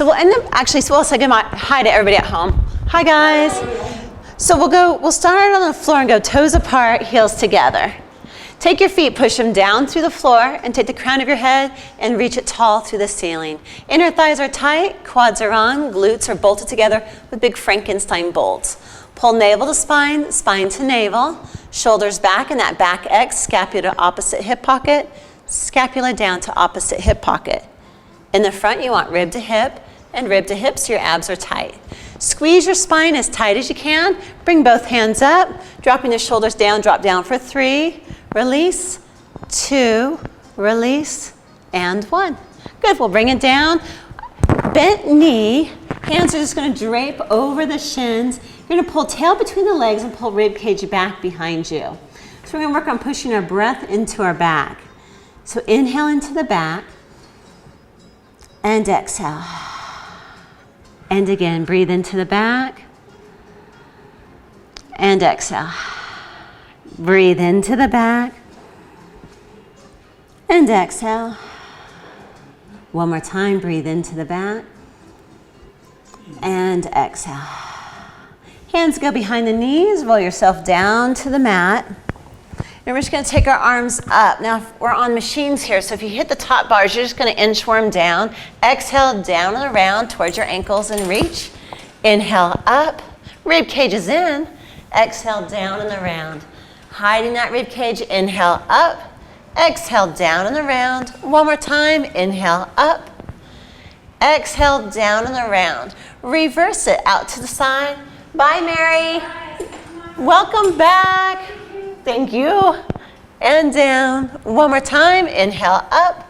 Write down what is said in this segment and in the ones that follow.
So we'll end up, actually, so we'll say hi to everybody at home. Hi guys. So we'll start on the floor and go toes apart, heels together. Take your feet, push them down through the floor, and take the crown of your head and reach it tall through the ceiling. Inner thighs are tight, quads are on, glutes are bolted together with big Frankenstein bolts. Pull navel to spine, spine to navel, shoulders back, and that back X, scapula to opposite hip pocket, scapula down to opposite hip pocket. In the front, you want rib to hip, and rib to hip so your abs are tight. Squeeze your spine as tight as you can. Bring both hands up, dropping the shoulders down, drop down for 3, release, 2, release, and 1. Good, we'll bring it down. Bent knee, hands are just gonna drape over the shins. You're gonna pull tail between the legs and pull rib cage back behind you. So we're gonna work on pushing our breath into our back. So inhale into the back, and exhale. And again, breathe into the back, and exhale. Breathe into the back, and exhale. One more time, breathe into the back, and exhale. Hands go behind the knees, roll yourself down to the mat. And we're just gonna take our arms up. Now, we're on machines here, so if you hit the top bars, you're just gonna inchworm down. Exhale, down and around towards your ankles and reach. Inhale, up, rib cage is in. Exhale, down and around. Hiding that rib cage, inhale, up. Exhale, down and around. One more time, inhale, up. Exhale, down and around. Reverse it out to the side. Bye, Mary. Welcome back. Thank you. And down. One more time. Inhale up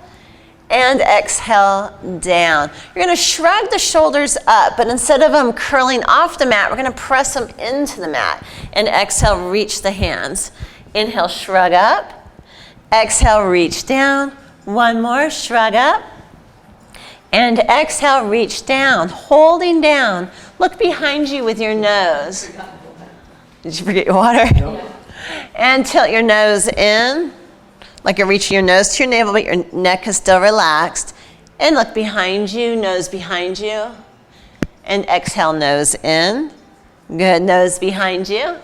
and exhale down. You're going to shrug the shoulders up, but instead of them curling off the mat, we're going to press them into the mat. And exhale, reach the hands. Inhale, shrug up. Exhale, reach down. One more, shrug up. And exhale, reach down. Holding down. Look behind you with your nose. Did you forget your water? No. And tilt your nose in, like you're reaching your nose to your navel, but your neck is still relaxed. And look behind you, nose behind you. And exhale, nose in. Good, nose behind you.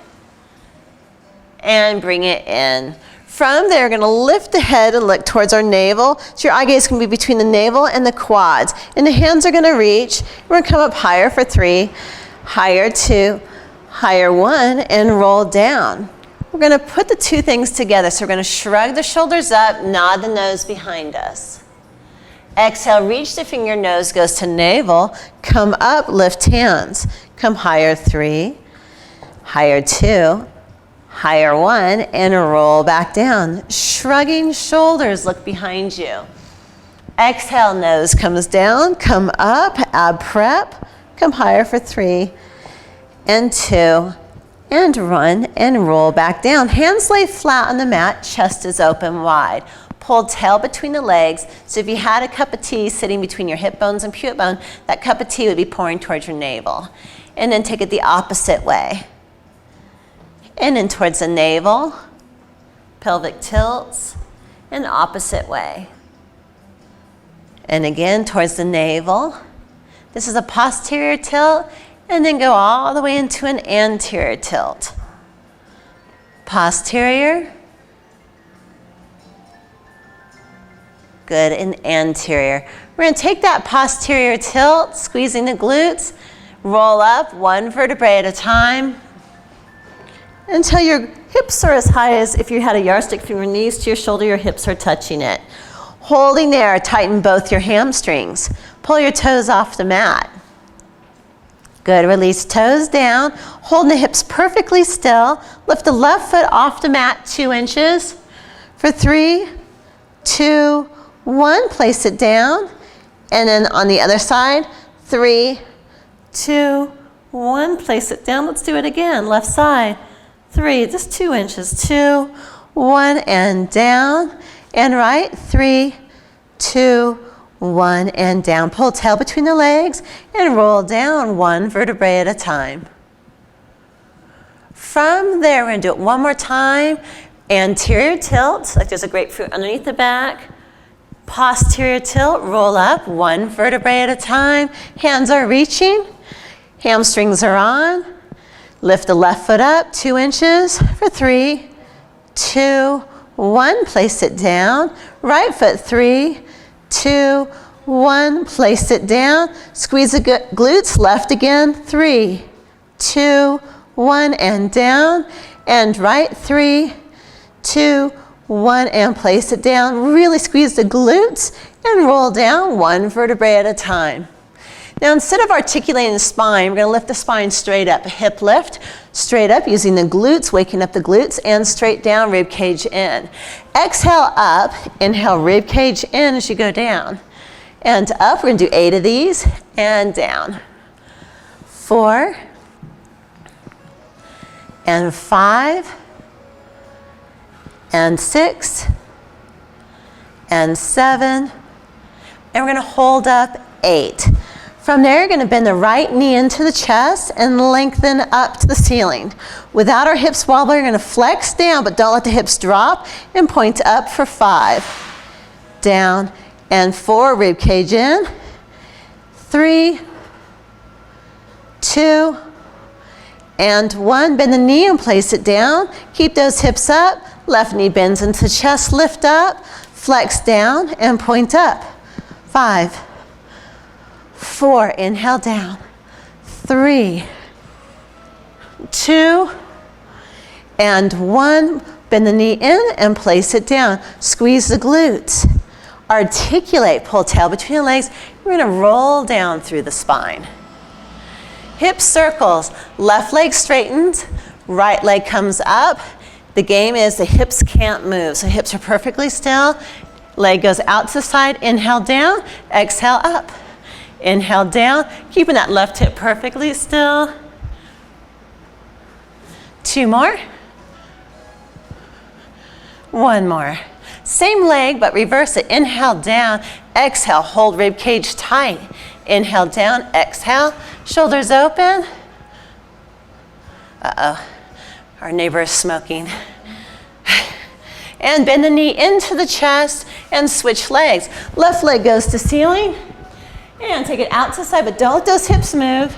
And bring it in. From there, we're gonna lift the head and look towards our navel. So your eye gaze can be between the navel and the quads. And the hands are gonna reach. We're gonna come up higher for 3, higher 2, higher 1, and roll down. We're gonna put the two things together. So we're gonna shrug the shoulders up, nod the nose behind us. Exhale, reach the finger, nose goes to navel. Come up, lift hands. Come higher 3, higher 2, higher 1, and roll back down. Shrugging shoulders, look behind you. Exhale, nose comes down, come up, ab prep. Come higher for 3 and 2. And run and roll back down. Hands lay flat on the mat, chest is open wide. Pull tail between the legs. So if you had a cup of tea sitting between your hip bones and pute bone, that cup of tea would be pouring towards your navel. And then take it the opposite way. And then towards the navel, pelvic tilts, and opposite way. And again, towards the navel. This is a posterior tilt. And then go all the way into an anterior tilt. Posterior. Good, and anterior. We're gonna take that posterior tilt, squeezing the glutes, roll up 1 vertebrae at a time until your hips are as high as if you had a yardstick from your knees to your shoulder, your hips are touching it. Holding there, tighten both your hamstrings. Pull your toes off the mat. Good, release toes down, holding the hips perfectly still. Lift the left foot off the mat 2 inches. For 3, 2, 1, place it down. And then on the other side, 3, 2, 1, place it down. Let's do it again, left side. 3, just 2 inches, 2, 1, and down. And right, 3, 2, 1, and down. Pull tail between the legs and roll down 1 vertebrae at a time. From there, we're gonna do it one more time. Anterior tilt, like there's a grapefruit underneath the back. Posterior tilt, roll up, one vertebrae at a time. Hands are reaching, hamstrings are on. Lift the left foot up 2 inches for 3, 2, 1. Place it down. Right foot 3, 2, 1. Place it down. Squeeze the glutes. Left again. 3, 2, 1, and down. And right 3, 2, 1, and place it down. Really squeeze the glutes and roll down one vertebrae at a time. Now instead of articulating the spine, we're going to lift the spine straight up. A hip lift, straight up using the glutes, waking up the glutes, and straight down, rib cage in. Exhale up, inhale rib cage in as you go down. And up, we're going to do 8 of these, and down. 4, and 5, and 6, and 7, and we're going to hold up 8. From there, you're going to bend the right knee into the chest and lengthen up to the ceiling. Without our hips wobbling, you're going to flex down, but don't let the hips drop, and point up for 5. Down, and 4, rib cage in. 3, 2, and 1. Bend the knee and place it down. Keep those hips up. Left knee bends into the chest, lift up, flex down, and point up. 5, 4, inhale down. 3, 2, and 1. Bend the knee in and place it down. Squeeze the glutes. Articulate, pull tail between the legs. We're going to roll down through the spine. Hip circles. Left leg straightens, right leg comes up. The game is the hips can't move, so hips are perfectly still. Leg goes out to the side, inhale down, exhale up. Inhale down, keeping that left hip perfectly still. 2 more. 1 more. Same leg, but reverse it. Inhale down, exhale, hold rib cage tight. Inhale down, exhale, shoulders open. Uh-oh, our neighbor is smoking. And bend the knee into the chest and switch legs. Left leg goes to ceiling. And take it out to the side, but don't let those hips move.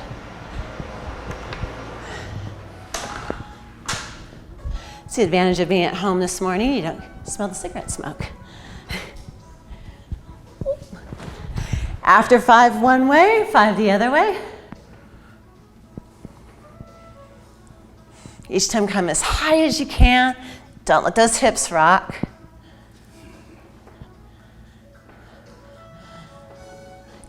It's the advantage of being at home this morning. You don't smell the cigarette smoke. After 5 one way, 5 the other way. Each time come as high as you can. Don't let those hips rock.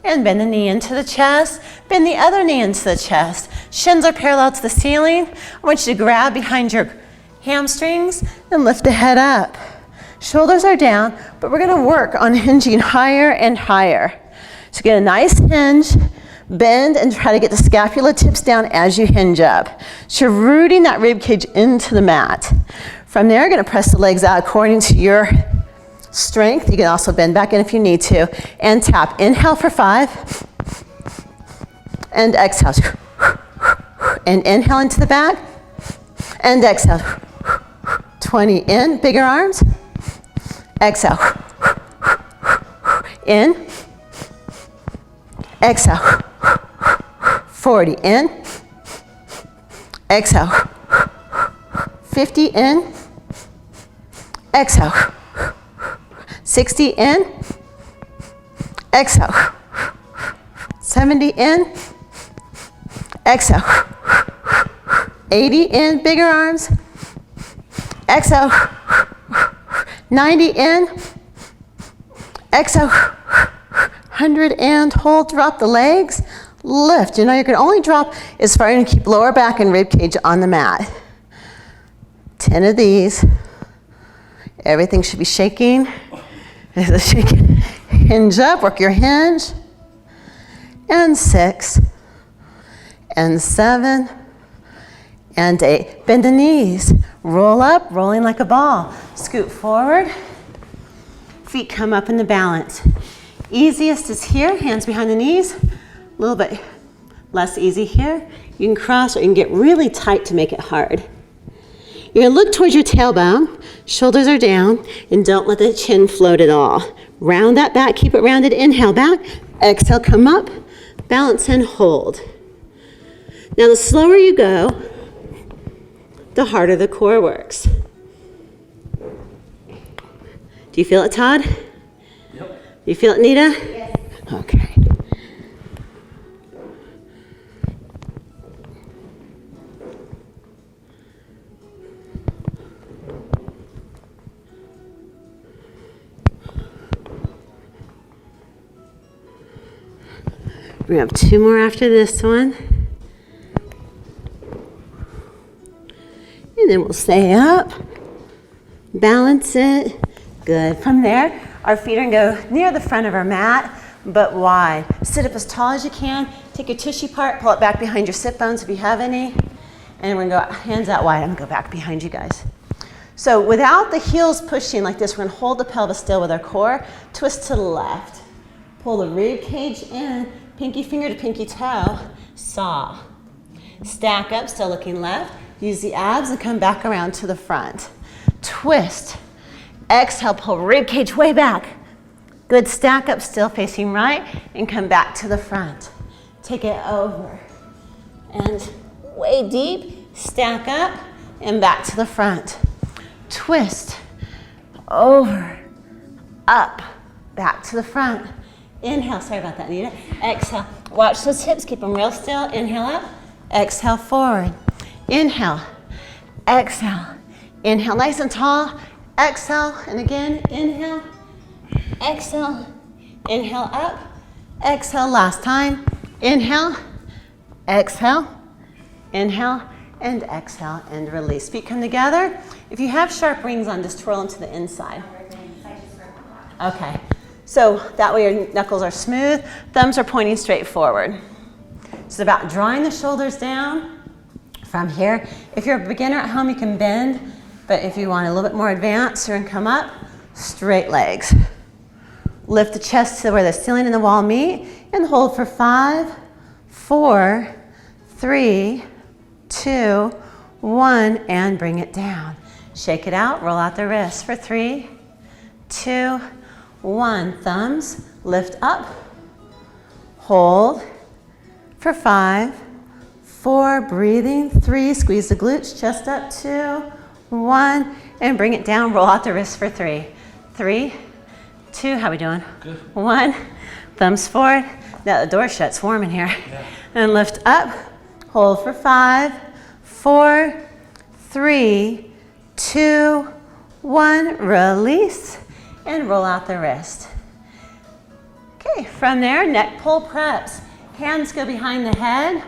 And bend the knee into the chest, bend the other knee into the chest. Shins are parallel to the ceiling. I want you to grab behind your hamstrings and lift the head up. Shoulders are down, but we're gonna work on hinging higher and higher. So get a nice hinge, bend, and try to get the scapula tips down as you hinge up. So you're rooting that rib cage into the mat. From there, you're gonna press the legs out according to your strength. You can also bend back in if you need to. And tap. Inhale for 5. And exhale. And inhale into the back. And exhale. 20 in. Bigger arms. Exhale. In. Exhale. 40 in. Exhale. 50 in. Exhale. 60 in, exhale. 70 in, exhale. 80 in, bigger arms, exhale. 90 in, exhale. 100 and hold, drop the legs, lift. You know you can only drop as far as you keep lower back and rib cage on the mat. 10 of these. Everything should be shaking. Hinge up, work your hinge. And 6, and 7, and 8. Bend the knees. Roll up, rolling like a ball. Scoot forward. Feet come up into balance. Easiest is here, hands behind the knees. A little bit less easy here. You can cross or you can get really tight to make it hard. You're gonna look towards your tailbone, shoulders are down, and don't let the chin float at all. Round that back, keep it rounded, inhale back, exhale, come up, balance and hold. Now the slower you go, the harder the core works. Do you feel it, Todd? Yep. Do you feel it, Nita? Yes. Okay. We have 2 more after this one. And then we'll stay up, balance it. Good. From there, our feet are gonna go near the front of our mat, but wide. Sit up as tall as you can. Take your tushy part, pull it back behind your sit bones if you have any. And we're gonna go hands out wide. I'm gonna go back behind you guys. So without the heels pushing like this, we're gonna hold the pelvis still with our core. Twist to the left. Pull the rib cage in, pinky finger to pinky toe, saw. Stack up, still looking left. Use the abs and come back around to the front. Twist. Exhale, pull rib cage way back. Good, stack up, still facing right, and come back to the front. Take it over. And way deep, stack up, and back to the front. Twist. Over. Up. Back to the front. Inhale, sorry about that, Nita. Exhale, watch those hips, keep them real still. Inhale up, exhale forward. Inhale, exhale. Inhale, nice and tall. Exhale, and again, inhale, exhale, inhale up, exhale, last time. Inhale, exhale, inhale, and exhale, and release. Feet come together. If you have sharp rings on, just twirl them to the inside. Okay. So that way your knuckles are smooth, thumbs are pointing straight forward. It's about drawing the shoulders down from here. If you're a beginner at home, you can bend, but if you want a little bit more advanced, you're gonna come up, straight legs. Lift the chest to where the ceiling and the wall meet, and hold for 5, 4, 3, 2, 1, and bring it down. Shake it out, roll out the wrists for 3, 2, 1, thumbs, lift up, hold for 5, 4, breathing, 3, squeeze the glutes, chest up, 2, 1, and bring it down, roll out the wrists for 3, 3, 2, how we doing? Good. 1, thumbs forward, now the door shut, it's warm in here, yeah. And lift up, hold for 5, 4, 3, 2, 1, release, and roll out the wrist. Okay, from there, neck pull preps. Hands go behind the head.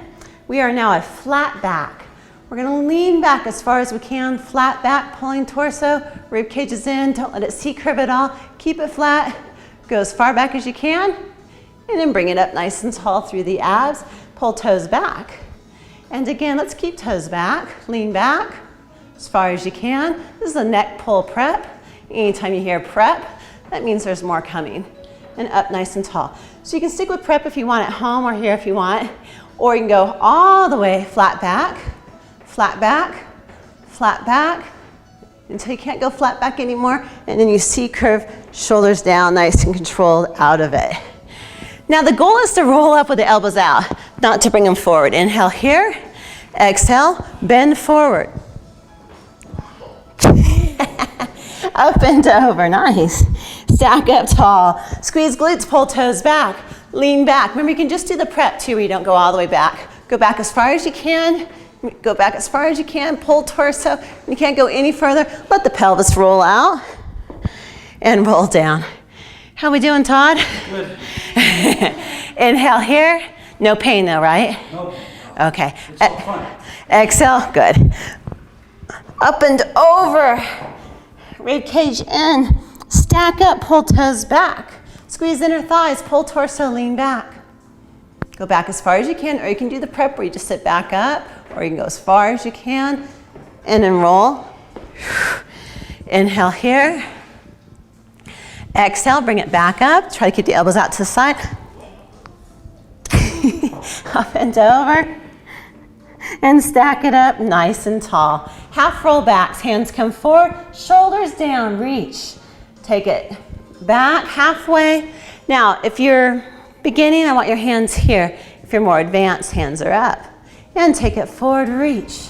We are now at flat back. We're gonna lean back as far as we can, flat back, pulling torso, rib cage is in, don't let it C-curve at all. Keep it flat, go as far back as you can, and then bring it up nice and tall through the abs, pull toes back. And again, let's keep toes back, lean back as far as you can. This is a neck pull prep. Anytime you hear prep, that means there's more coming. And up nice and tall. So you can stick with prep if you want at home or here if you want, or you can go all the way flat back, until you can't go flat back anymore, and then you C-curve, shoulders down, nice and controlled out of it. Now the goal is to roll up with the elbows out, not to bring them forward. Inhale here, exhale, bend forward. Up and over, nice. Stack up tall. Squeeze glutes, pull toes back. Lean back. Remember, you can just do the prep too, where you don't go all the way back. Go back as far as you can. Go back as far as you can. Pull torso. You can't go any further. Let the pelvis roll out and roll down. How we doing, Todd? Good. Inhale here. No pain though, right? No. Okay. It's all fun. Exhale, good. Up and over. Rib cage in, stack up, pull toes back. Squeeze inner thighs, pull torso, lean back. Go back as far as you can, or you can do the prep where you just sit back up, or you can go as far as you can, and then roll. Inhale here. Exhale, bring it back up. Try to keep the elbows out to the side. Up and over. And stack it up nice and tall. Half roll backs, hands come forward, shoulders down, reach. Take it back halfway. Now, if you're beginning, I want your hands here. If you're more advanced, hands are up. And take it forward, reach.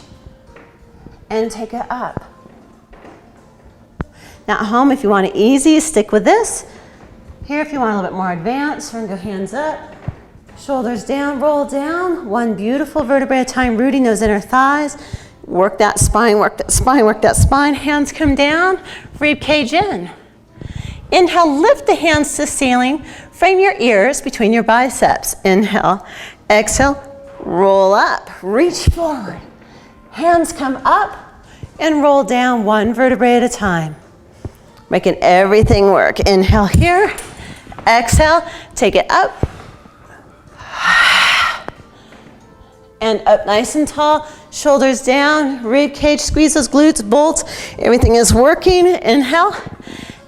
And take it up. Now at home, if you want it easy, stick with this. Here, if you want a little bit more advanced, we're gonna go hands up, shoulders down, roll down. One beautiful vertebrae at a time, rooting those inner thighs. Work that spine, work that spine, work that spine. Hands come down, rib cage in. Inhale, lift the hands to the ceiling. Frame your ears between your biceps. Inhale, exhale, roll up, reach forward. Hands come up and roll down one vertebrae at a time. Making everything work. Inhale here, exhale, take it up. And up nice and tall, shoulders down, rib cage, squeeze those glutes, bolts. Everything is working. Inhale,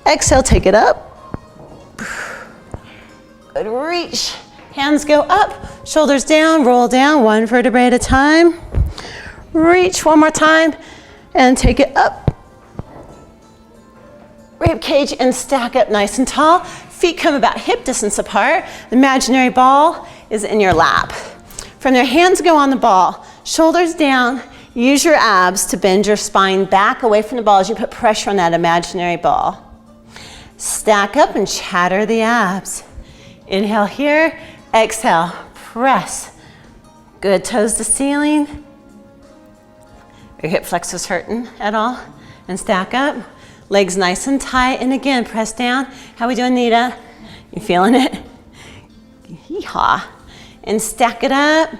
exhale, take it up. Good reach. Hands go up, shoulders down, roll down, one vertebrae at a time. Reach one more time and take it up. Rib cage and stack up nice and tall. Feet come about hip distance apart. The imaginary ball is in your lap. From there, hands go on the ball, shoulders down. Use your abs to bend your spine back away from the ball as you put pressure on that imaginary ball. Stack up and chatter the abs. Inhale here, exhale, press. Good, toes to ceiling. Your hip flexors hurting at all? And stack up. Legs nice and tight. And again, press down. How we doing, Nita? You feeling it? Yeehaw. And stack it up.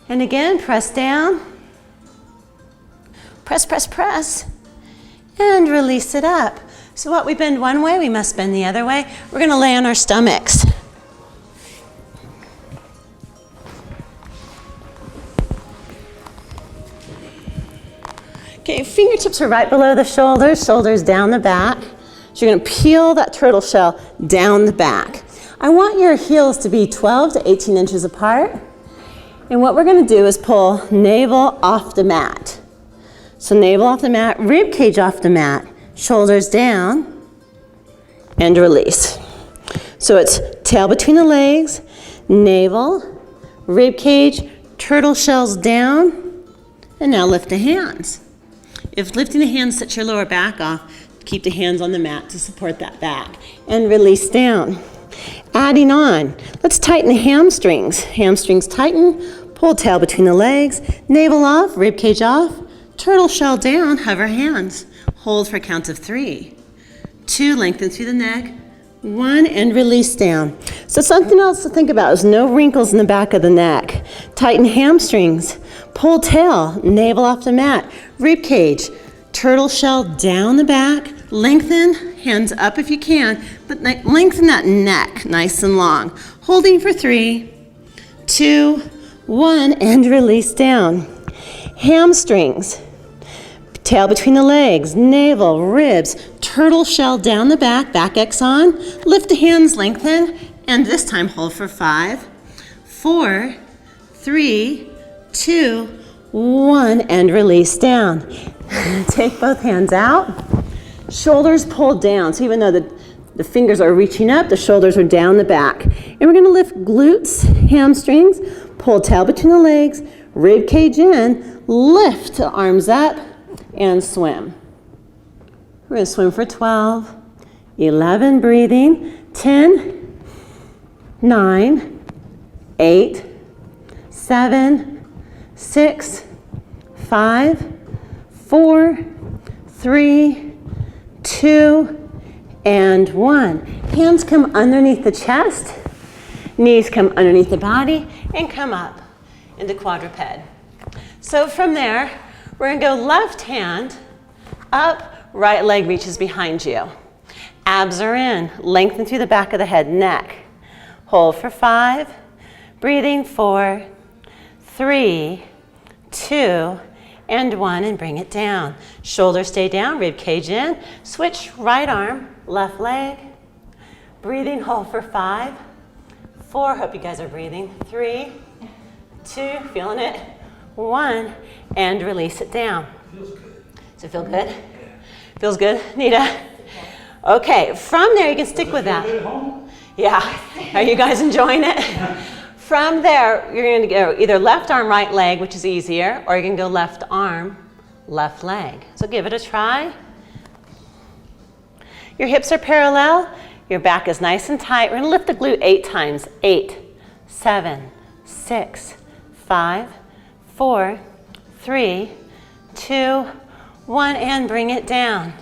And again, press down. Press, press, press. And release it up. So what we bend one way, we must bend the other way. We're going to lay on our stomachs. Okay, fingertips are right below the shoulders, shoulders down the back. So you're going to peel that turtle shell down the back. I want your heels to be 12 to 18 inches apart. And what we're going to do is pull navel off the mat. So navel off the mat, rib cage off the mat, shoulders down, and release. So it's tail between the legs, navel, rib cage, turtle shells down, and now lift the hands. If lifting the hands sets your lower back off, keep the hands on the mat to support that back. And release down. Adding on, let's tighten the hamstrings. Hamstrings tighten, pull tail between the legs, navel off, rib cage off, turtle shell down, hover hands. Hold for a count of 3. 2, lengthen through the neck. 1, and release down. So something else to think about is no wrinkles in the back of the neck. Tighten hamstrings. Pull tail, navel off the mat, rib cage, turtle shell down the back, lengthen, hands up if you can, but lengthen that neck nice and long. Holding for 3, 2, 1, and release down. Hamstrings, tail between the legs, navel, ribs, turtle shell down the back, back X on, lift the hands, lengthen, and this time hold for 5, 4, 3, 2, 1, and release down. Take both hands out. Shoulders pulled down. So even though the fingers are reaching up, the shoulders are down the back. And we're going to lift glutes, hamstrings, pull tail between the legs, rib cage in, lift the arms up, and swim. We're going to swim for 12, 11, breathing, 10, 9, 8, 7, 6, 5, 4, 3, 2, and 1. Hands come underneath the chest, knees come underneath the body, and come up into quadruped. So from there, we're going to go left hand up, right leg reaches behind you. Abs are in, lengthen through the back of the head, neck. Hold for 5, breathing 4, 3, 2, and 1, and bring it down. Shoulders stay down, rib cage in. Switch right arm, left leg. Breathing, hold for 5, 4, hope you guys are breathing. 3, 2, feeling it. 1, and release it down. Feels good. Does it feel good? Feels good, Nita? Okay, from there you can stick with that. Yeah, are you guys enjoying it? From there, you're going to go either left arm, right leg, which is easier, or you can go left arm, left leg. So give it a try. Your hips are parallel. Your back is nice and tight. We're going to lift the glute 8 times. 8, 7, 6, 5, 4, 3, 2, 1, and bring it down.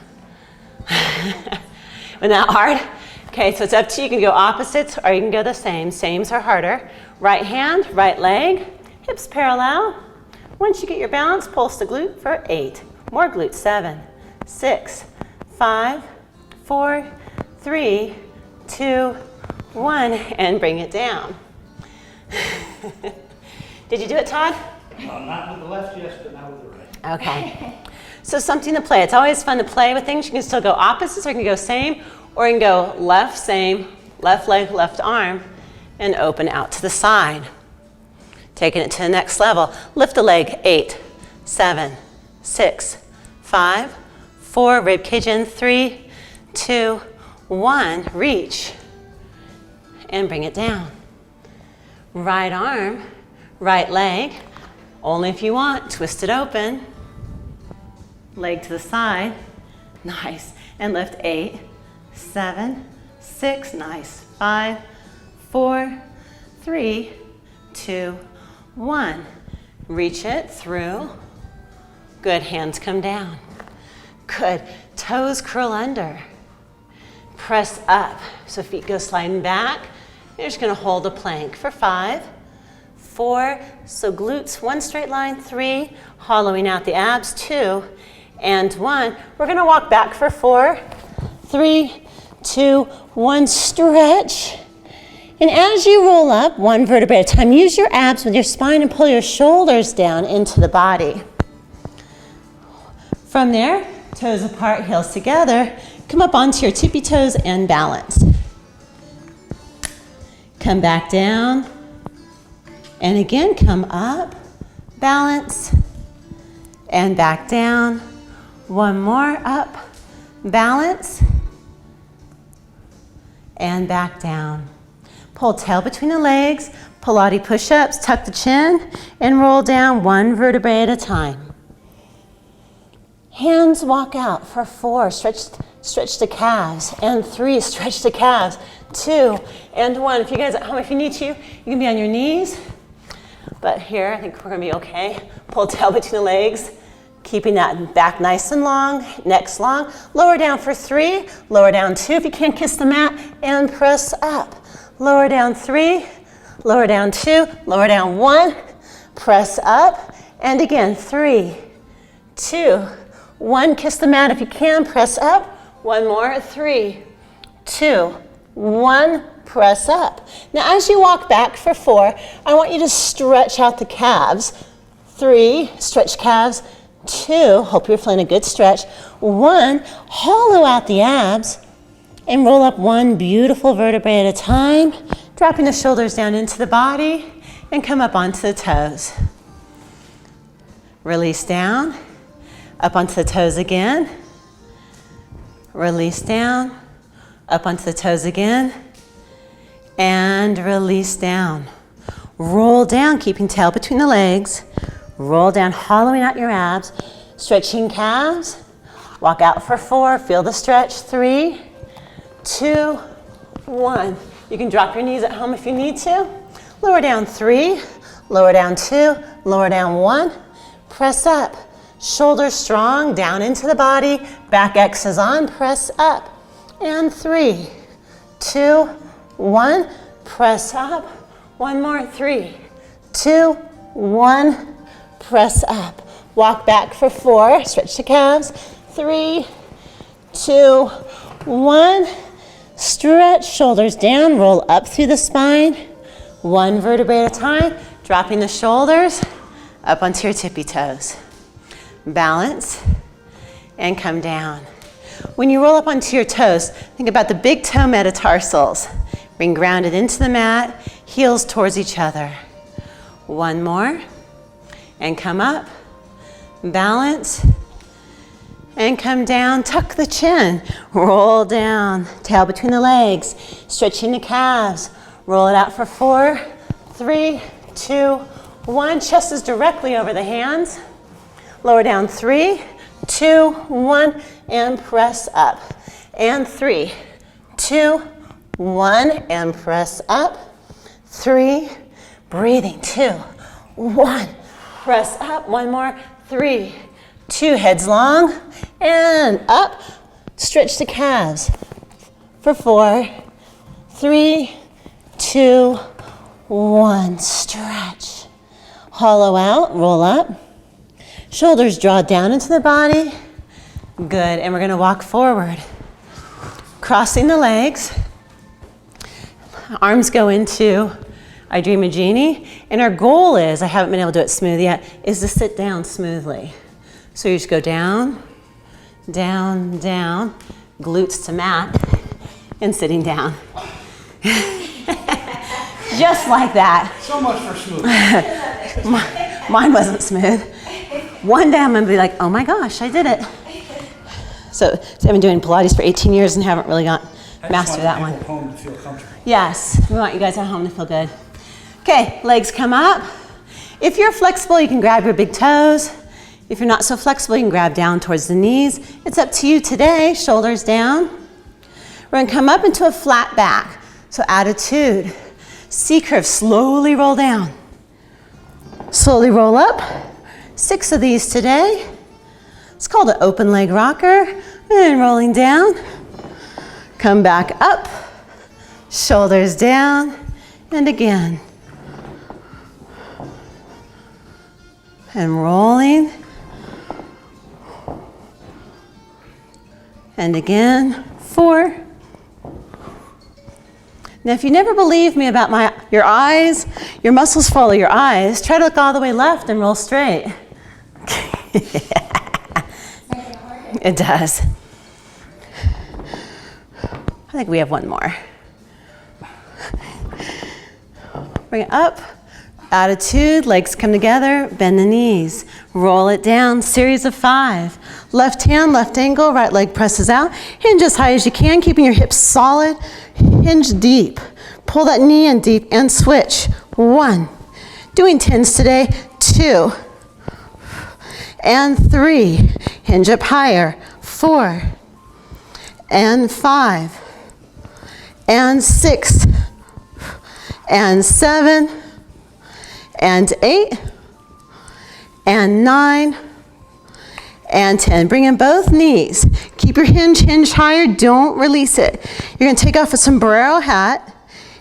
Isn't that hard? Okay, so it's up to you. You can go opposites or you can go the same. Sames are harder. Right hand, right leg, hips parallel. Once you get your balance, pulse the glute for 8. More glute. 7, 6, 5, 4, 3, 2, 1, and bring it down. Did you do it, Todd? Not with the left, yes, but not with the right. Okay. So something to play. It's always fun to play with things. You can still go opposites, or you can go same, or you can go left, same, left leg, left arm, and open out to the side. Taking it to the next level. Lift the leg. 8, 7, 6, 5, 4, rib cage in. 3, 2, 1. Reach and bring it down. Right arm, right leg. Only if you want. Twist it open. Leg to the side. Nice. And lift. 8, 7, 6. Nice. 5, 4, 3, 2, 1. Reach it through. Good. Hands come down. Good. Toes curl under. Press up. So feet go sliding back. You're just going to hold a plank for 5, 4. So glutes, 1 straight line. 3. Hollowing out the abs. 2 and 1. We're going to walk back for 4, 3, 2, 1. Stretch. And as you roll up, 1 vertebrae at a time, use your abs with your spine and pull your shoulders down into the body. From there, toes apart, heels together. Come up onto your tippy toes and balance. Come back down. And again, come up, balance, and back down. 1 more, up, balance, and back down. Pull tail between the legs, Pilates push-ups, tuck the chin, and roll down 1 vertebrae at a time. Hands walk out for 4, stretch the calves, and 3, stretch the calves, 2, and 1. If you guys at home, if you need to, you can be on your knees, but here, I think we're gonna be okay. Pull tail between the legs, keeping that back nice and long, neck's long. Lower down for 3, lower down 2 if you can't kiss the mat, and press up. Lower down 3, lower down 2, lower down 1, press up, and again, 3, 2, 1, kiss the mat if you can, press up. 1 more, 3, 2, 1, press up. Now as you walk back for 4, I want you to stretch out the calves. 3, stretch calves. 2, hope you're feeling a good stretch. 1, hollow out the abs and roll up 1 beautiful vertebrae at a time, dropping the shoulders down into the body and come up onto the toes. Release down, up onto the toes again. Release down, up onto the toes again, and release down. Roll down, keeping tail between the legs. Roll down, hollowing out your abs, stretching calves. Walk out for 4, feel the stretch. 3, 2, 1. You can drop your knees at home if you need to. Lower down 3, lower down 2, lower down 1. Press up. Shoulders strong, down into the body. Back X is on, press up. And 3, 2, 1. Press up. 1 more, 3, 2, 1. Press up. Walk back for 4, stretch the calves. 3, 2, 1. Stretch, shoulders down, roll up through the spine. 1 vertebrae at a time, dropping the shoulders up onto your tippy toes. Balance, and come down. When you roll up onto your toes, think about the big toe metatarsals. Bring grounded into the mat, heels towards each other. 1 more, and come up, balance, And come down, tuck the chin, roll down, tail between the legs, stretching the calves. Roll it out for 4, 3, 2, 1. Chest is directly over the hands. Lower down, 3, 2, 1, and press up. And 3, 2, 1, and press up. 3, breathing, 2, 1, press up. One more, 3, 2, heads long, and up. Stretch the calves for 4, 3, 2, 1. Stretch. Hollow out, roll up. Shoulders draw down into the body. Good, and we're gonna walk forward. Crossing the legs. Arms go into I Dream a Genie. And our goal is, I haven't been able to do it smooth yet, is to sit down smoothly. So you just go down, down, down, glutes to mat, and sitting down. Just like that. So much for smooth. Mine wasn't smooth. One day I'm gonna be like, oh my gosh, I did it. So I've been doing Pilates for 18 years and haven't really mastered that one. Home to feel comfortable. Yes, we want you guys at home to feel good. Okay, legs come up. If you're flexible, you can grab your big toes. If you're not so flexible, you can grab down towards the knees. It's up to you today, shoulders down. We're gonna come up into a flat back. So attitude, C-curve, slowly roll down. Slowly roll up. 6 of these today. It's called an open leg rocker. And rolling down. Come back up. Shoulders down. And again. And rolling. And again. 4. Now, if you never believe me about your eyes, your muscles follow your eyes, try to look all the way left and roll straight. It does. I think we have one more. Bring it up. Attitude, legs come together, bend the knees. Roll it down, series of 5. Left hand, left ankle, right leg presses out. Hinge as high as you can, keeping your hips solid. Hinge deep. Pull that knee in deep and switch. 1. Doing 10s today. 2. And 3. Hinge up higher. 4. And 5. And 6. And 7. And 8. And 9. And 10. Bring in both knees. Keep your hinge higher. Don't release it. You're going to take off a sombrero hat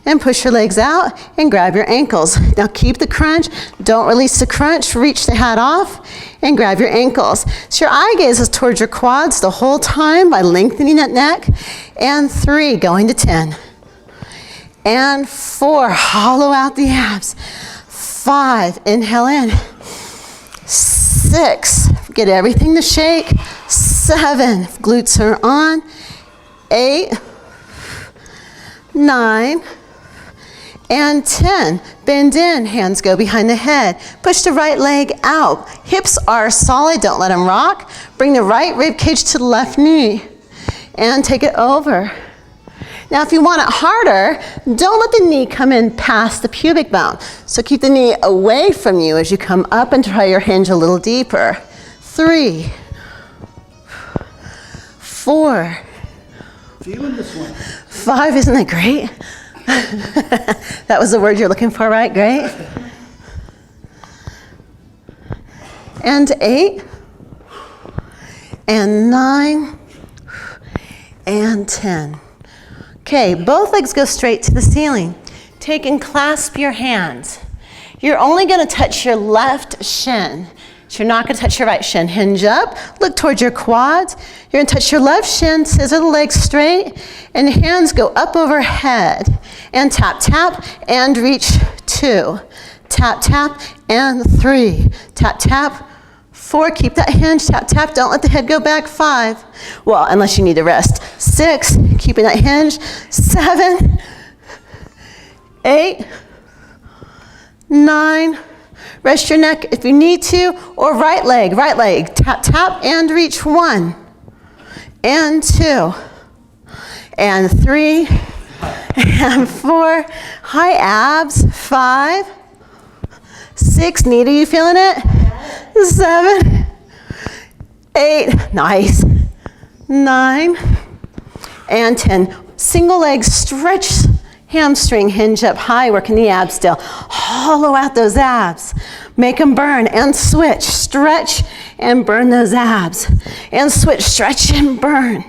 and push your legs out and grab your ankles. Now keep the crunch. Don't release the crunch. Reach the hat off and grab your ankles. So your eye gaze is towards your quads the whole time by lengthening that neck. And 3, going to 10. And 4, hollow out the abs. 5, inhale in. 6, get everything to shake. 7, glutes are on. 8, 9, and 10. Bend in, hands go behind the head. Push the right leg out. Hips are solid, don't let them rock. Bring the right rib cage to the left knee and take it over. Now if you want it harder, don't let the knee come in past the pubic bone. So keep the knee away from you as you come up and try your hinge a little deeper. 3, 4, Feeling this one. 5, isn't that great? That was the word you're looking for, right? Great. And 8, and 9, and 10. Okay, both legs go straight to the ceiling. Take and clasp your hands. You're only going to touch your left shin. So you're not going to touch your right shin. Hinge up, look towards your quads. You're going to touch your left shin, scissor the legs straight, and hands go up overhead. And tap, tap, and reach 2. Tap, tap, and 3. Tap, tap, 4, keep that hinge, tap, tap, don't let the head go back. 5, well, unless you need to rest. 6, keeping that hinge. 7, 8, 9, rest your neck if you need to, or right leg, tap, tap, and reach. 1, and 2, and 3, and 4. High abs. 5, 6. Nita, you feeling it? 7, 8. Nice. 9, and 10. Single leg stretch, hamstring, hinge up high, working the abs still. Hollow out those abs. Make them burn and switch. Stretch and burn those abs. And switch, stretch and burn.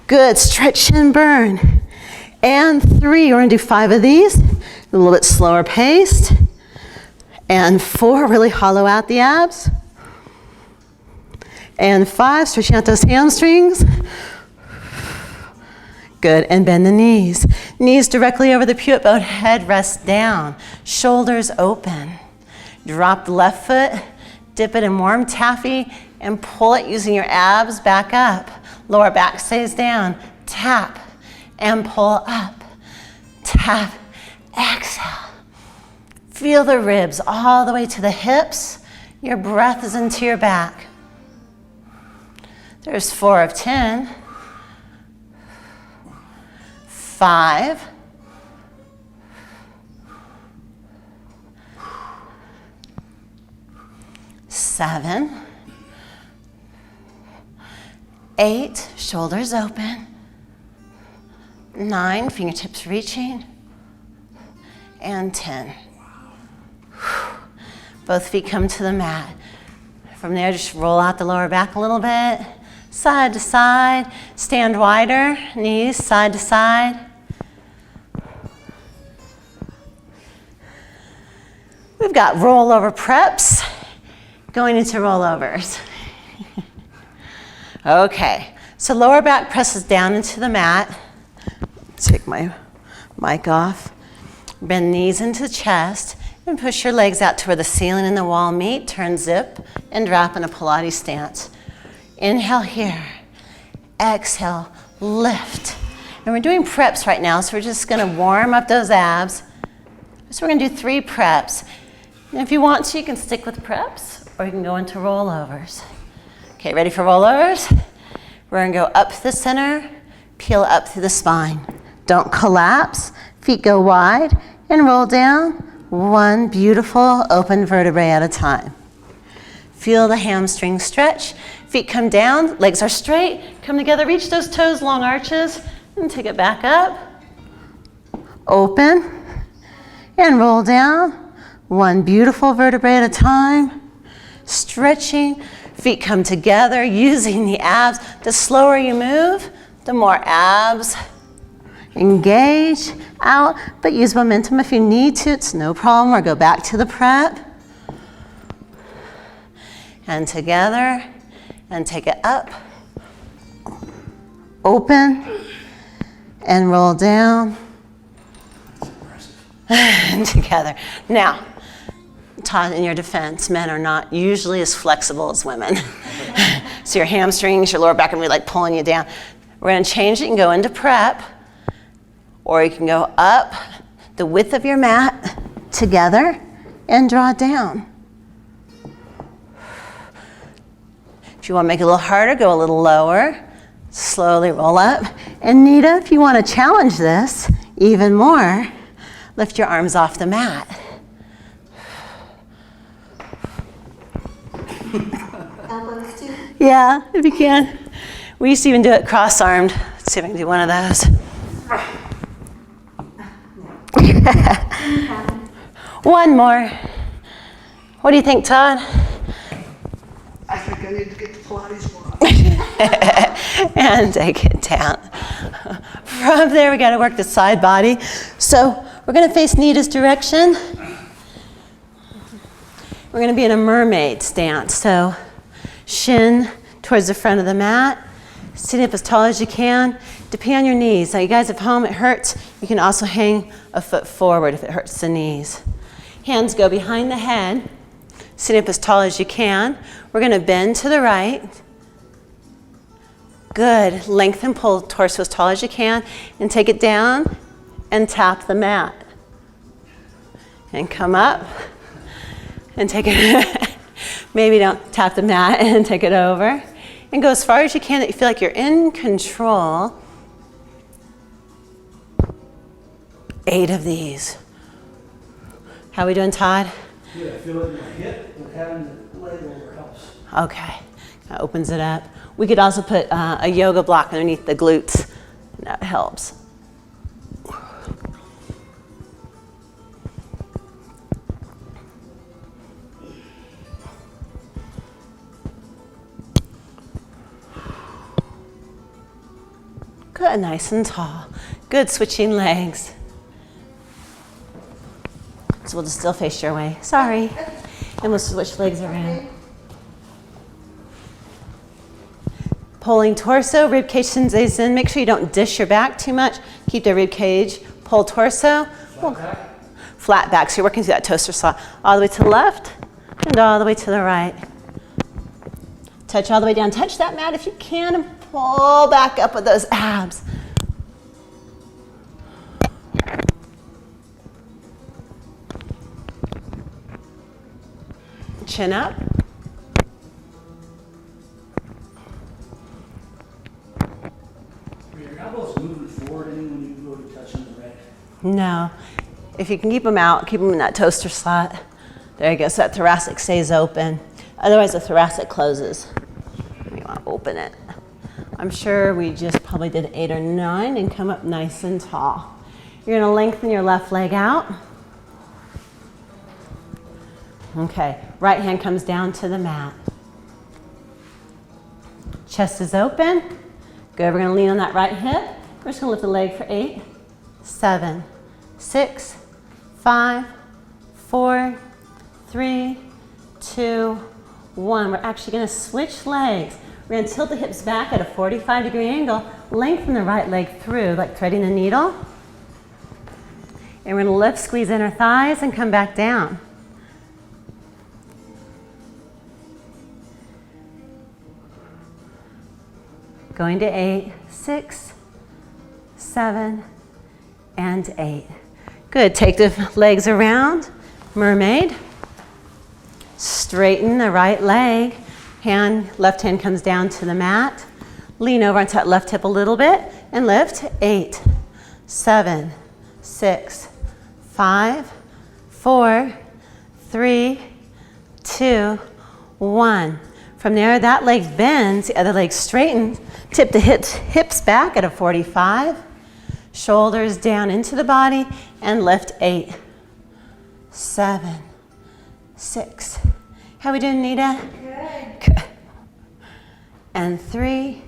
Good, stretch and burn. And 3, we're gonna do 5 of these, a little bit slower paced. And 4, really hollow out the abs. And 5, stretching out those hamstrings. Good, and bend the knees. Knees directly over the pivot bone, head rests down, shoulders open. Drop the left foot, dip it in warm taffy, and pull it using your abs back up. Lower back stays down, tap, and pull up. Tap, exhale. Feel the ribs all the way to the hips. Your breath is into your back. There's 4 of 10. 5. 7. 8, shoulders open. 9, fingertips reaching. And 10. Both feet come to the mat. From there, just roll out the lower back a little bit. Side to side, stand wider, knees side to side. We've got rollover preps going into rollovers. Okay, so lower back presses down into the mat. Take my mic off. Bend knees into the chest and push your legs out to where the ceiling and the wall meet. Turn zip and drop in a Pilates stance. Inhale here. Exhale, lift. And we're doing preps right now, so we're just gonna warm up those abs. So we're gonna do 3 preps. And if you want to, you can stick with preps or you can go into rollovers. Okay, ready for rollovers? We're gonna go up to the center, peel up through the spine. Don't collapse, feet go wide and roll down. 1 beautiful open vertebrae at a time. Feel the hamstring stretch. Feet come down, legs are straight, come together, reach those toes, long arches, and take it back up. Open and roll down. 1 beautiful vertebrae at a time. Stretching, feet come together, using the abs. The slower you move, the more abs engage out, but use momentum if you need to, it's no problem, or go back to the prep. And together, and take it up. Open, and roll down. And together. Now, Todd, in your defense, men are not usually as flexible as women. So your hamstrings, your lower back are really like pulling you down. We're gonna change it and go into prep, or you can go up the width of your mat together and draw down. If you wanna make it a little harder, go a little lower. Slowly roll up. And Nita, if you wanna challenge this even more, lift your arms off the mat. Elbows too. Yeah, if you can. We used to even do it cross-armed. Let's see if I can do one of those. One more. What do you think, Todd? I think I need to get the Pilates one. And take it down. From there, we gotta work the side body. So we're gonna face Nita's direction. We're gonna be in a mermaid stance. So shin towards the front of the mat, sitting up as tall as you can. Depend on your knees. Now you guys at home, it hurts. You can also hang a foot forward if it hurts the knees. Hands go behind the head, sitting up as tall as you can. We're gonna bend to the right. Good, lengthen, pull torso as tall as you can, and take it down and tap the mat. And come up and take it, maybe don't tap the mat and take it over. and go as far as you can that you feel like you're in control. 8 of these. How are we doing, Todd? Yeah, I feel it in my hip, but having the leg over helps. Okay, that opens it up. We could also put a yoga block underneath the glutes. That helps. Good, nice and tall. Good, switching legs. So we'll just still face your way. Sorry. And we'll switch legs around. Pulling torso, rib cage stays in. Make sure you don't dish your back too much. Keep the rib cage. Pull torso. Flat back. So you're working through that toaster slot. All the way to the left and all the way to the right. Touch all the way down. Touch that mat if you can and pull back up with those abs. Chin up. Are your elbows moving forward any when you go to touch on the red? No. If you can keep them out, keep them in that toaster slot. There you go. So that thoracic stays open. Otherwise, the thoracic closes. You want to open it. I'm sure we just probably did 8 or 9 and come up nice and tall. You're going to lengthen your left leg out. Okay, right hand comes down to the mat. Chest is open. Good, we're gonna lean on that right hip. We're just gonna lift the leg for 8, 7, 6, 5, 4, 3, 2, 1. We're actually gonna switch legs. We're gonna tilt the hips back at a 45-degree angle, lengthen the right leg through like threading a needle. And we're gonna lift, squeeze inner thighs and come back down. Going to 8, 6, 7, and 8. Good, take the legs around, mermaid. Straighten the right leg. Left hand comes down to the mat. Lean over onto that left hip a little bit and lift. 8, 7, 6, 5, 4, 3, 2, 1. From there, that leg bends, the other leg straightens. Tip the hips back at a 45. Shoulders down into the body and lift. 8, 7, 6. How we doing, Nita? Good. And 3,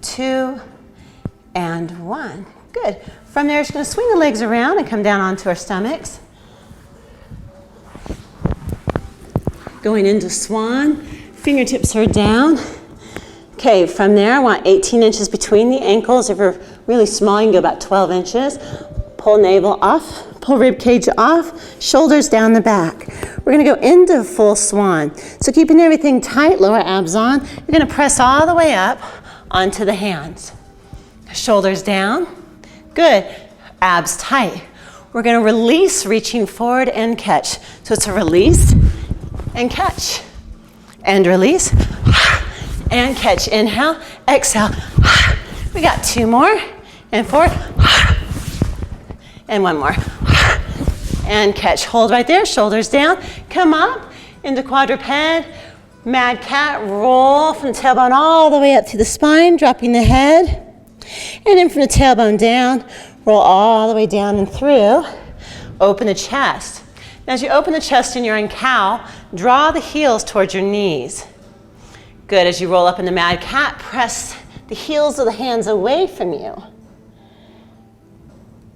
2, and 1. Good. From there, just going to swing the legs around and come down onto our stomachs. Going into swan. Fingertips are down. Okay, from there, I want 18 inches between the ankles. If you're really small, you can go about 12 inches. Pull navel off, pull rib cage off, shoulders down the back. We're gonna go into full swan. So keeping everything tight, lower abs on. You're gonna press all the way up onto the hands. Shoulders down. Good. Abs tight. We're gonna release, reaching forward and catch. So it's a release and catch. And release, and catch. Inhale, exhale. We got 2 more, and forward, and 1 more. And catch. Hold right there, shoulders down. Come up into quadruped, mad cat. Roll from the tailbone all the way up to the spine, dropping the head. And then from the tailbone down, roll all the way down and through. Open the chest. Now, as you open the chest and you're in cow, draw the heels towards your knees. Good, as you roll up in the mad cat, press the heels of the hands away from you.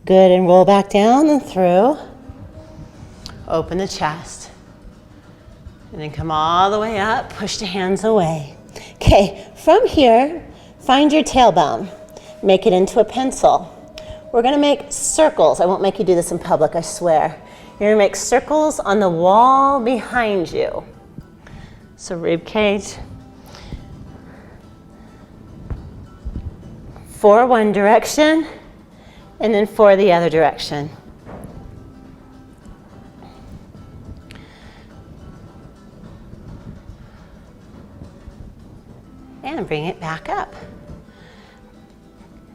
Good, and roll back down and through. Open the chest. And then come all the way up, push the hands away. Okay, from here, find your tailbone. Make it into a pencil. We're gonna make circles. I won't make you do this in public, I swear. You're gonna make circles on the wall behind you. So rib cage. For one direction, and then for the other direction. and bring it back up.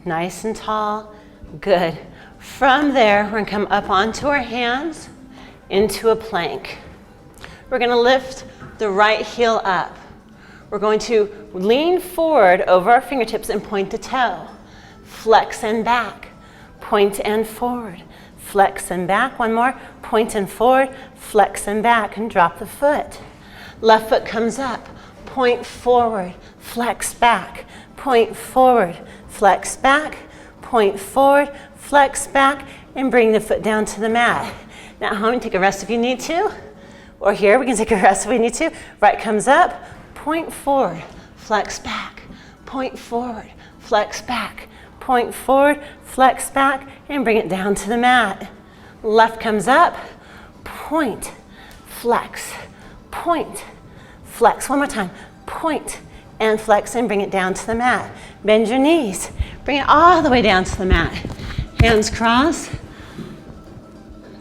Nice and tall, good. From there, we're gonna come up onto our hands into a plank. We're gonna lift the right heel up. We're going to lean forward over our fingertips and point the toe. Flex and back, point and forward. Flex and back, one more, point and forward, flex and back, and drop the foot. Left foot comes up, point forward, flex back, point forward, flex back, point forward, flex back, and bring the foot down to the mat. Now, home, take a rest if you need to, or here, we can take a rest if we need to. Right comes up, point forward, flex back, point forward, flex back, point forward, flex back, and bring it down to the mat. Left comes up, point, flex, point, flex. One more time, point and flex, and bring it down to the mat. Bend your knees, bring it all the way down to the mat. Hands cross.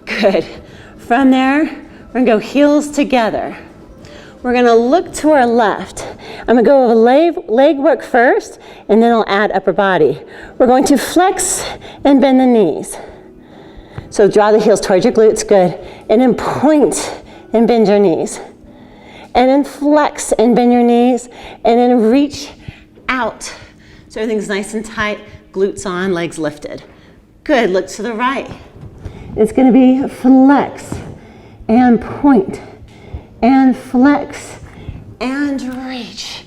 Good. From there, we're gonna go heels together. We're gonna look to our left. I'm gonna go over leg work first, and then I'll add upper body. We're going to flex and bend the knees. So draw the heels towards your glutes, good. And then point and bend your knees. And then flex and bend your knees, and then reach out. So everything's nice and tight, glutes on, legs lifted. Good, look to the right. It's gonna be flex and point and flex and reach.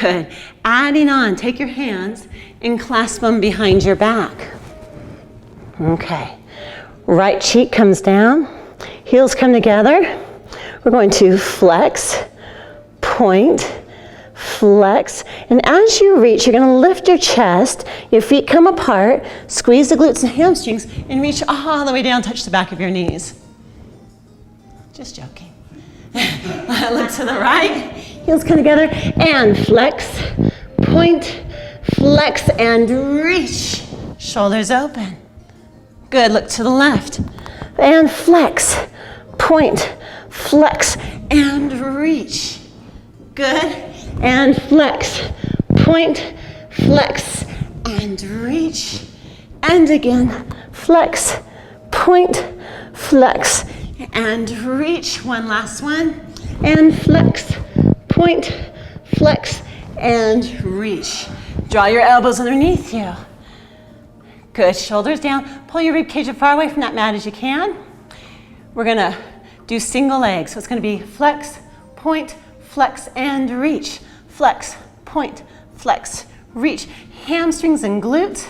Good. Adding on, take your hands and clasp them behind your back. Okay. Right cheek comes down, heels come together. We're going to flex, point, flex, and as you reach, you're gonna lift your chest, your feet come apart, squeeze the glutes and hamstrings, and reach all the way down, touch the back of your knees. Just joking. Look to the right, heels come together, and flex, point, flex, and reach. Shoulders open. Good, look to the left, and flex, point, flex, and reach. Good, and flex, point, flex, and reach. And again, flex, point, flex, and reach. One last one. And flex, point, flex, and reach. Draw your elbows underneath you. Good, shoulders down. Pull your rib cage as far away from that mat as you can. We're gonna do single leg. So it's gonna be flex, point, flex, and reach. Flex, point, flex, reach. Hamstrings and glutes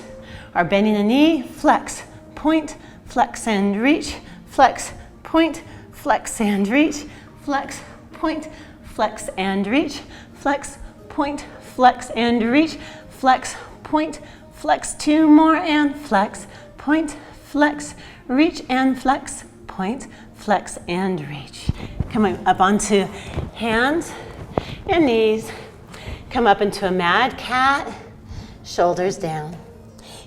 are bending the knee. Flex, point, flex, and reach. Flex, point, flex, and reach. Flex, point, flex, and reach. Flex, point, flex, and reach. Flex, point, flex. Two more, and flex, point, flex, reach, and flex, point, flex, and reach. Come up onto hands and knees. Come up into a mad cat, shoulders down.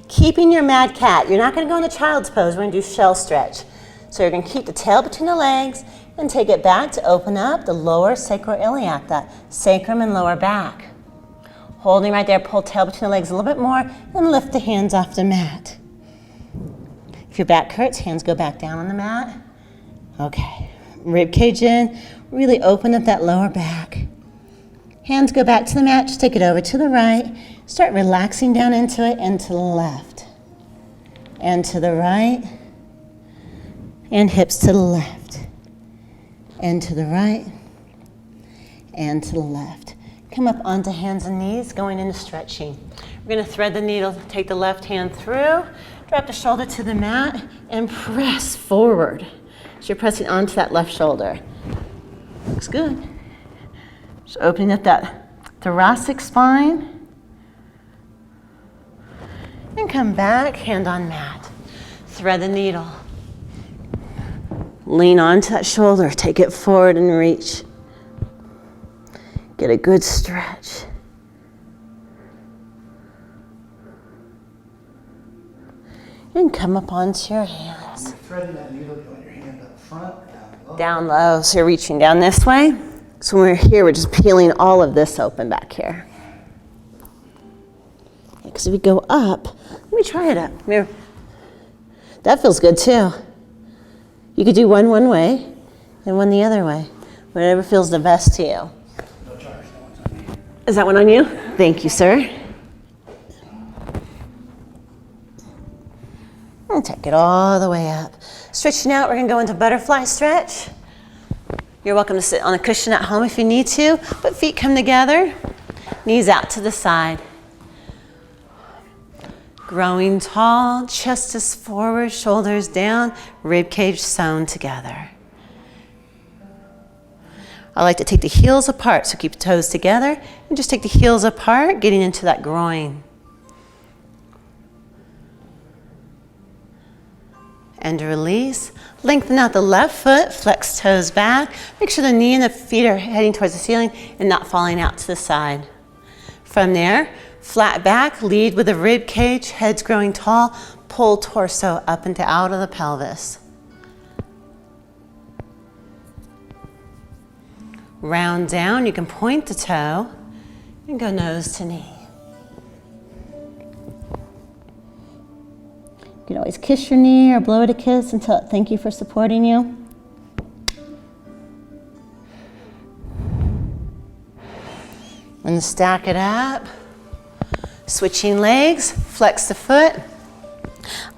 Keeping your mad cat, you're not gonna go in the child's pose, we're gonna do shell stretch. So you're gonna keep the tail between the legs and take it back to open up the lower sacroiliac, that sacrum and lower back. Holding right there, pull tail between the legs a little bit more and lift the hands off the mat. If your back hurts, hands go back down on the mat. Okay, rib cage in, really open up that lower back. Hands go back to the mat, just take it over to the right. Start relaxing down into it and to the left. And to the right. And hips to the left. And to the right. And to the left. Come up onto hands and knees, going into stretching. We're gonna thread the needle, take the left hand through, drop the shoulder to the mat, and press forward. So you're pressing onto that left shoulder. Looks good. Just opening up that thoracic spine. And come back, hand on mat. Thread the needle. Lean onto that shoulder, take it forward and reach. Get a good stretch. And come up onto your hands. When you're threading that needle, you want your hand up front or down low? Down low, so you're reaching down this way. So when we're here, we're just peeling all of this open back here. because if we go up, let me try it up. Here. That feels good too. You could do one way and one the other way. Whatever feels the best to you. No charge, that one's on me. Is that one on you? Thank you, sir. And take it all the way up. Stretching out, we're gonna go into butterfly stretch. You're welcome to sit on a cushion at home if you need to, but feet come together, knees out to the side. Growing tall, chest is forward, shoulders down, rib cage sewn together. I like to take the heels apart, so keep the toes together and just take the heels apart, getting into that groin. And release. Lengthen out the left foot, flex toes back. Make sure the knee and the feet are heading towards the ceiling and not falling out to the side. From there, flat back, lead with the rib cage, head's growing tall, pull torso up and out of the pelvis. Round down, you can point the toe and go nose to knee. You can always kiss your knee or blow it a kiss and tell it thank you for supporting you. And stack it up. Switching legs, flex the foot.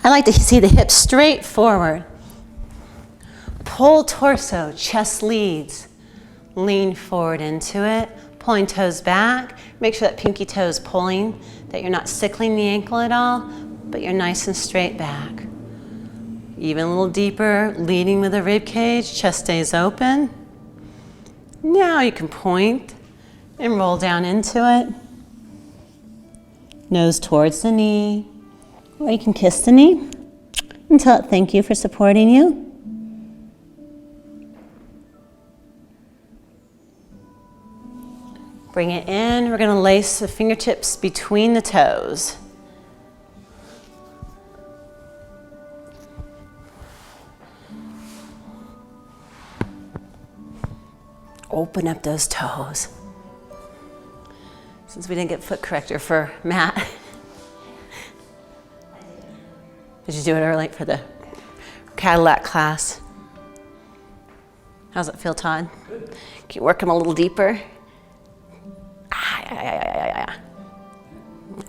I like to see the hips straight forward. Pull torso, chest leads. Lean forward into it, pulling toes back. Make sure that pinky toe is pulling, that you're not sickling the ankle at all, but you're nice and straight back. Even a little deeper, leading with the rib cage, chest stays open. Now you can point and roll down into it. Nose towards the knee, or you can kiss the knee and tell it thank you for supporting you. Bring it in. We're going to lace the fingertips between the toes. Open up those toes. Since we didn't get foot corrector for Matt. Did you do it early for the Cadillac class? How's it feel, Todd? Good. Can you work them a little deeper?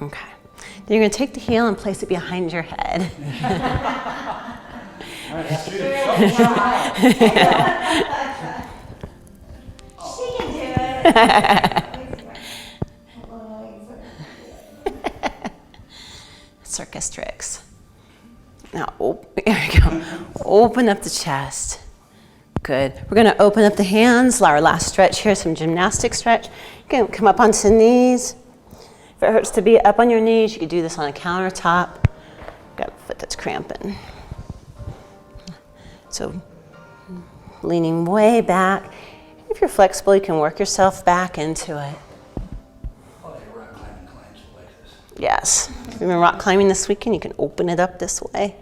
Okay. Then you're going to take the heel and place it behind your head. All right, let's do it. She can do it. Circus tricks. Now, there we go. Open up the chest. Good. We're going to open up the hands. Our last stretch here, some gymnastic stretch. You can come up onto the knees. If it hurts to be up on your knees, you could do this on a countertop. Got a foot that's cramping. So, leaning way back. If you're flexible, you can work yourself back into it. Oh, like a rock climbing climbs like this. Yes. If you've been rock climbing this weekend, you can open it up this way.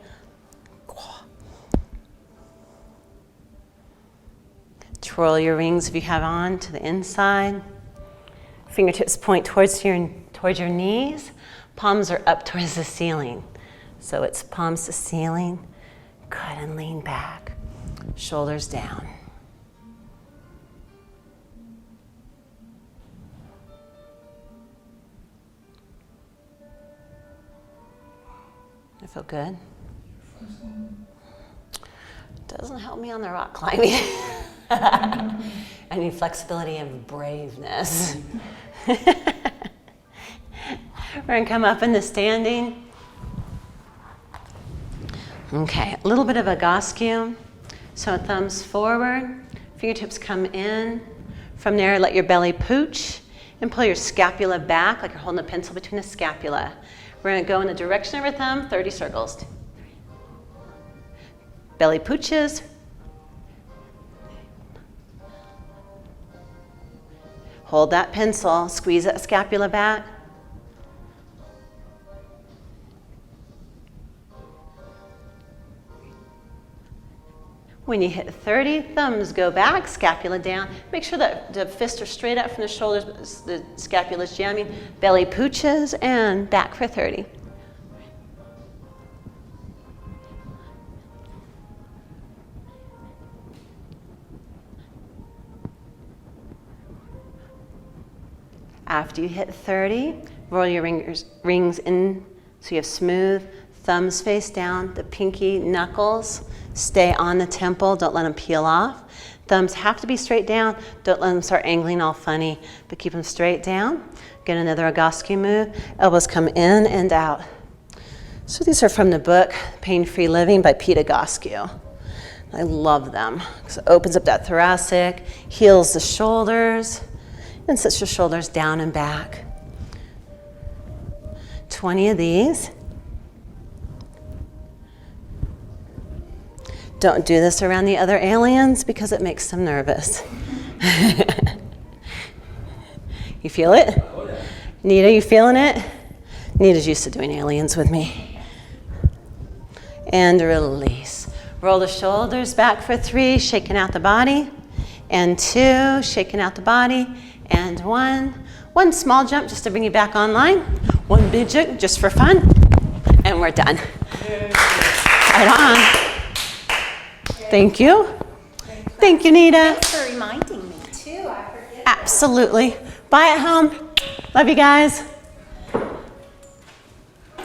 Twirl your rings if you have on to the inside. Fingertips point towards your knees. Palms are up towards the ceiling. So it's palms to ceiling. Good, and lean back. Shoulders down. I feel good. Doesn't help me on the rock climbing. I need flexibility and braveness. We're going to come up into standing. Okay, a little bit of a Goscue. So thumbs forward, fingertips come in. From there, let your belly pooch and pull your scapula back like you're holding a pencil between the scapula. We're going to go in the direction of our thumb, 30 circles. Belly pooches. Hold that pencil, squeeze that scapula back. When you hit 30, thumbs go back, scapula down. Make sure that the fists are straight up from the shoulders, the scapula's jamming, belly pooches, and back for 30. After you hit 30, roll your rings in so you have smooth, thumbs face down, the pinky knuckles stay on the temple, don't let them peel off. Thumbs have to be straight down, don't let them start angling all funny, but keep them straight down. Get another Egoscue move, elbows come in and out. So these are from the book, Pain-Free Living by Pete Egoscue. I love them, because it opens up that thoracic, heals the shoulders, and sets your shoulders down and back. 20 of these. Don't do this around the other aliens because it makes them nervous. You feel it? Nita, you feeling it? Nita's used to doing aliens with me. And release. Roll the shoulders back for 3, shaking out the body. And 2, shaking out the body. And 1. One small jump just to bring you back online. 1 big jump just for fun. And we're done. Right on. Thank you. Thank you, Nita. Thanks for reminding me too. I forget. Absolutely. Bye at home. Love you guys.